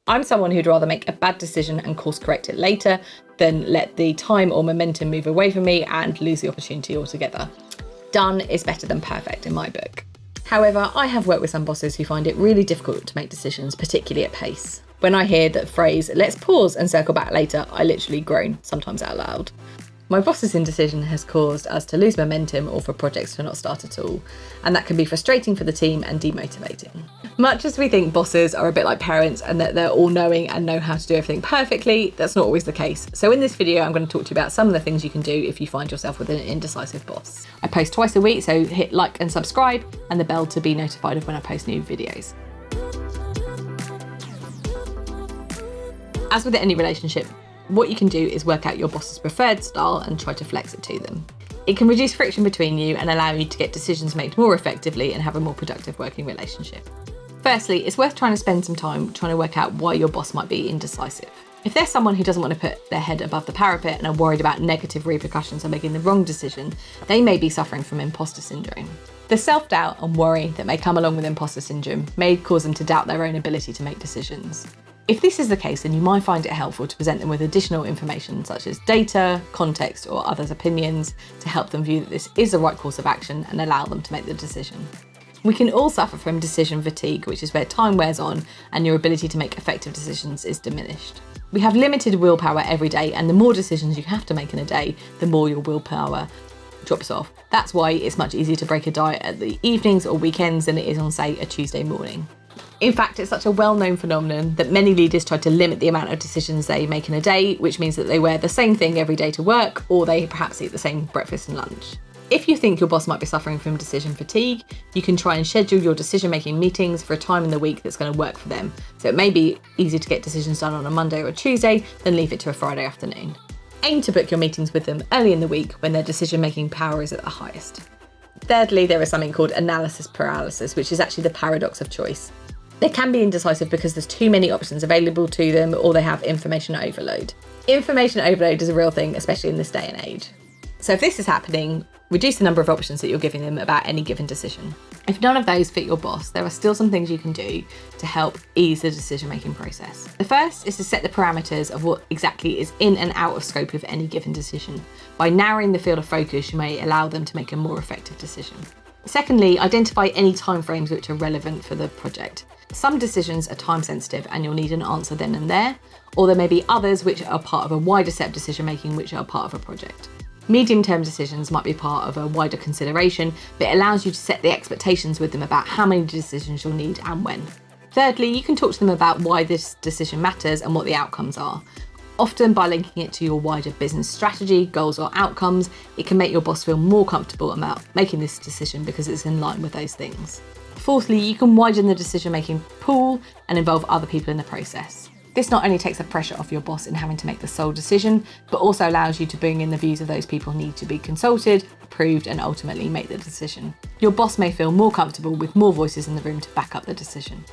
I'm someone who'd rather make a bad decision and course correct it later than let the time or momentum move away from me and lose the opportunity altogether. Done is better than perfect in my book. However, I have worked with some bosses who find it really difficult to make decisions, particularly at pace. When I hear that phrase, let's pause and circle back later, I literally groan, sometimes out loud. My boss's indecision has caused us to lose momentum or for projects to not start at all, and that can be frustrating for the team and demotivating. Much as we think bosses are a bit like parents and that they're all knowing and know how to do everything perfectly, that's not always the case. So in this video, I'm going to talk to you about some of the things you can do if you find yourself with an indecisive boss. I post twice a week, so hit like and subscribe and the bell to be notified of when I post new videos. As with any relationship, what you can do is work out your boss's preferred style and try to flex it to them. It can reduce friction between you and allow you to get decisions made more effectively and have a more productive working relationship. Firstly, it's worth trying to spend some time trying to work out why your boss might be indecisive. If they're someone who doesn't want to put their head above the parapet and are worried about negative repercussions of making the wrong decision, they may be suffering from imposter syndrome. The self-doubt and worry that may come along with imposter syndrome may cause them to doubt their own ability to make decisions. If this is the case, then you might find it helpful to present them with additional information such as data, context, or others' opinions to help them view that this is the right course of action and allow them to make the decision. We can all suffer from decision fatigue, which is where time wears on and your ability to make effective decisions is diminished. We have limited willpower every day, and the more decisions you have to make in a day, the more your willpower drops off. That's why it's much easier to break a diet at the evenings or weekends than it is on, say, a Tuesday morning. In fact, it's such a well-known phenomenon that many leaders try to limit the amount of decisions they make in a day, which means that they wear the same thing every day to work, or they perhaps eat the same breakfast and lunch. If you think your boss might be suffering from decision fatigue, you can try and schedule your decision-making meetings for a time in the week that's going to work for them. So it may be easier to get decisions done on a Monday or a Tuesday than leave it to a Friday afternoon. Aim to book your meetings with them early in the week when their decision-making power is at the highest. Thirdly, there is something called analysis paralysis, which is actually the paradox of choice. They can be indecisive because there's too many options available to them, or they have information overload. Information overload is a real thing, especially in this day and age. So if this is happening, reduce the number of options that you're giving them about any given decision. If none of those fit your boss, there are still some things you can do to help ease the decision-making process. The first is to set the parameters of what exactly is in and out of scope of any given decision. By narrowing the field of focus, you may allow them to make a more effective decision. Secondly, identify any timeframes which are relevant for the project. Some decisions are time sensitive and you'll need an answer then and there, or there may be others which are part of a wider set of decision making which are part of a project. Medium-term decisions might be part of a wider consideration, but it allows you to set the expectations with them about how many decisions you'll need and when. Thirdly, you can talk to them about why this decision matters and what the outcomes are. Often by linking it to your wider business strategy, goals or outcomes, it can make your boss feel more comfortable about making this decision because it's in line with those things. Fourthly, you can widen the decision-making pool and involve other people in the process. This not only takes the pressure off your boss in having to make the sole decision, but also allows you to bring in the views of those people who need to be consulted, approved, and ultimately make the decision. Your boss may feel more comfortable with more voices in the room to back up the decision.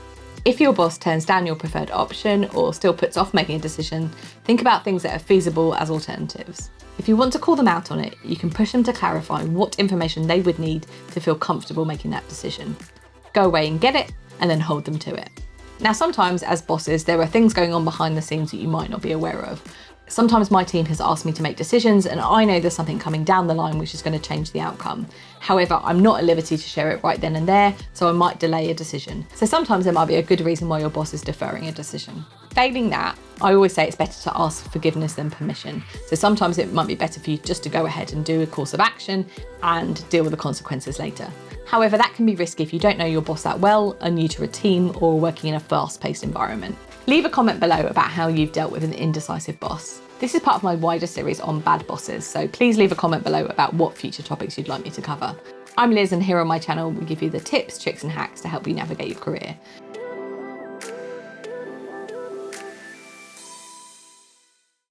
If your boss turns down your preferred option or still puts off making a decision, think about things that are feasible as alternatives. If you want to call them out on it, you can push them to clarify what information they would need to feel comfortable making that decision. Go away and get it, and then hold them to it. Now, sometimes as bosses, there are things going on behind the scenes that you might not be aware of. Sometimes my team has asked me to make decisions and I know there's something coming down the line which is going to change the outcome. However, I'm not at liberty to share it right then and there, so I might delay a decision. So sometimes there might be a good reason why your boss is deferring a decision. Failing that, I always say it's better to ask forgiveness than permission. So sometimes it might be better for you just to go ahead and do a course of action and deal with the consequences later. However, that can be risky if you don't know your boss that well, are new to a team, or working in a fast-paced environment. Leave a comment below about how you've dealt with an indecisive boss. This is part of my wider series on bad bosses, so please leave a comment below about what future topics you'd like me to cover. I'm Liz, and here on my channel we give you the tips, tricks and hacks to help you navigate your career.